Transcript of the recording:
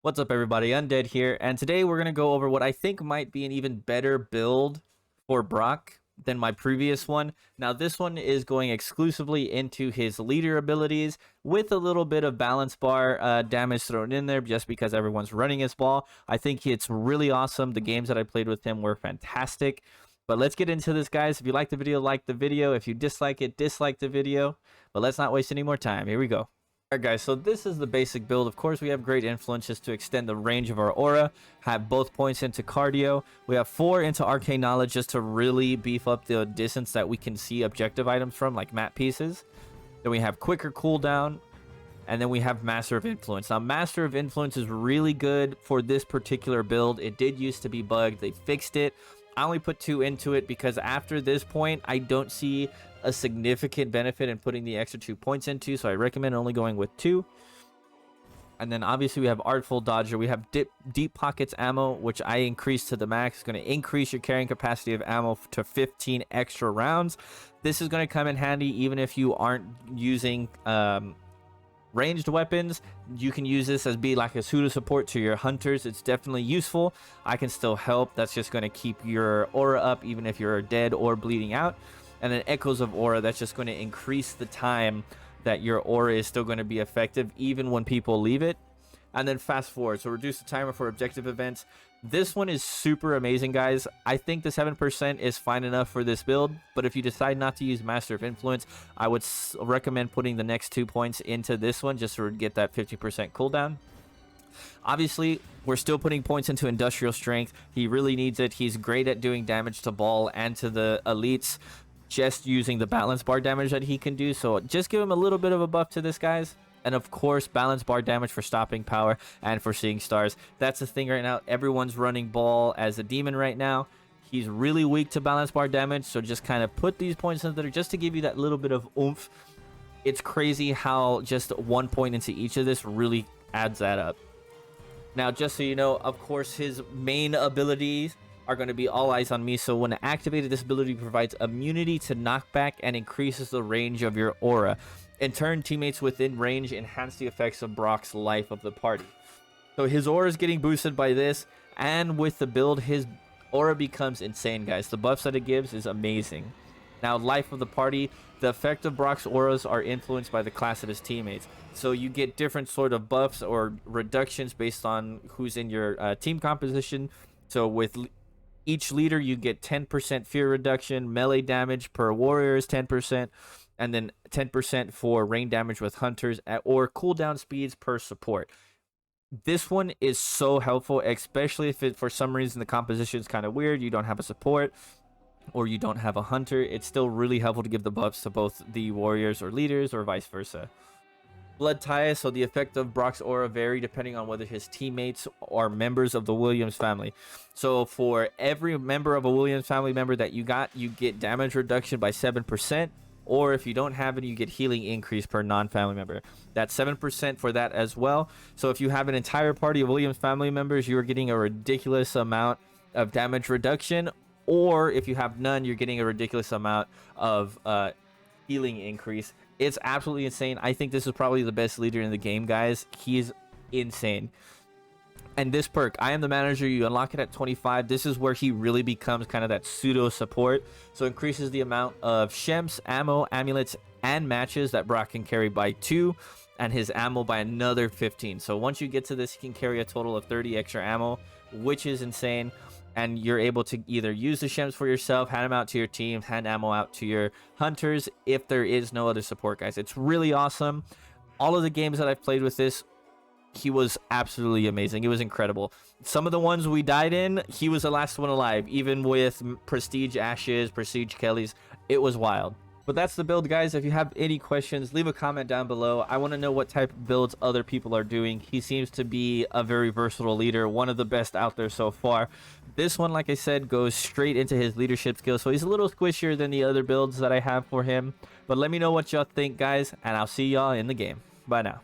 What's up, everybody? Undead here, and today we're going to go over what I think might be an even better build for Brock than my previous one. Now, this one is going exclusively into his leader abilities with a little bit of balance bar damage thrown in there just because everyone's running his ball. I think it's really awesome. The games that I played with him were fantastic. But let's get into this, guys. If you like the video, like the video. If you dislike it, dislike the video. But let's not waste any more time. Here we go. Alright guys, so this is the basic build. Of course, we have great influences to extend the range of our aura, have both points into cardio. We have 4 into arcane knowledge just to really beef up the distance that we can see objective items from, like map pieces. Then we have quicker cooldown, and then we have Master of Influence. Now, Master of Influence is really good for this particular build. It did used to be bugged. They fixed it. I only put 2 into it because after this point, I don't see a significant benefit in putting the extra 2 points into, so I recommend only going with 2. And then obviously we have Artful Dodger. We have Deep Pockets ammo, which I increased to the max. It's going to increase your carrying capacity of ammo to 15 extra rounds. This is going to come in handy even if you aren't using ranged weapons. You can use this as be like a pseudo support to your hunters. It's definitely useful. I can still help. That's just going to keep your aura up even if you're dead or bleeding out. And then Echoes of Aura, that's just going to increase the time that your aura is still going to be effective even when people leave it. And then Fast Forward, so reduce the timer for objective events. This one is super amazing, guys. I think the 7% is fine enough for this build, but if you decide not to use Master of Influence, I would recommend putting the next 2 points into this one just to get that 50% cooldown. Obviously, we're still putting points into Industrial Strength. He really needs it. He's great at doing damage to ball and to the elites, just using the balance bar damage that he can do. So just give him a little bit of a buff to this, guys. And of course, balance bar damage for stopping power and for seeing stars. That's the thing right now. Everyone's running ball as a demon right now. He's really weak to balance bar damage, so just kind of put these points in there just to give you that little bit of oomph. It's crazy how just 1 point into each of this really adds that up. Now, just so you know, of course, his main abilities are going to be All Eyes on Me. So when activated, this ability provides immunity to knockback and increases the range of your aura. In turn, teammates within range enhance the effects of Brock's life of the party. So his aura is getting boosted by this, and with the build, his aura becomes insane, guys. The buffs that it gives is amazing. Now, life of the party, the effect of Brock's auras are influenced by the class of his teammates. So you get different sort of buffs or reductions based on who's in your team composition. So with each leader, you get 10% fear reduction, melee damage per warrior is 10%, and then 10% for rain damage with hunters, or cooldown speeds per support. This one is so helpful, especially if it, for some reason the composition is kind of weird, you don't have a support, or you don't have a hunter. It's still really helpful to give the buffs to both the warriors or leaders, or vice versa. Blood ties, so the effect of Brock's aura vary depending on whether his teammates are members of the Williams family. So for every member of a Williams family member that you get damage reduction by 7%, or if you don't have it, you get healing increase per non-family member. That's 7% for that as well. So if you have an entire party of Williams family members, you're getting a ridiculous amount of damage reduction, or if you have none, you're getting a ridiculous amount of healing increase. It's absolutely insane. I think this is probably the best leader in the game, guys. He's insane. And this perk, I am the manager, you unlock it at 25. This is where he really becomes kind of that pseudo support. So increases the amount of shems, ammo, amulets, and matches that Brock can carry by 2, and his ammo by another 15. So once you get to this, he can carry a total of 30 extra ammo, which is insane. And you're able to either use the shems for yourself, hand them out to your team, hand ammo out to your hunters if there is no other support, guys. It's really awesome. All of the games that I've played with this, he was absolutely amazing. It was incredible. Some of the ones we died in, he was the last one alive, even with Prestige Ashes, Prestige Kellys. It was wild. But that's the build, guys. If you have any questions, leave a comment down below. I want to know what type of builds other people are doing. He seems to be a very versatile leader, one of the best out there so far. This one, like I said, goes straight into his leadership skills, so he's a little squishier than the other builds that I have for him. But let me know what y'all think, guys, and I'll see y'all in the game. Bye now.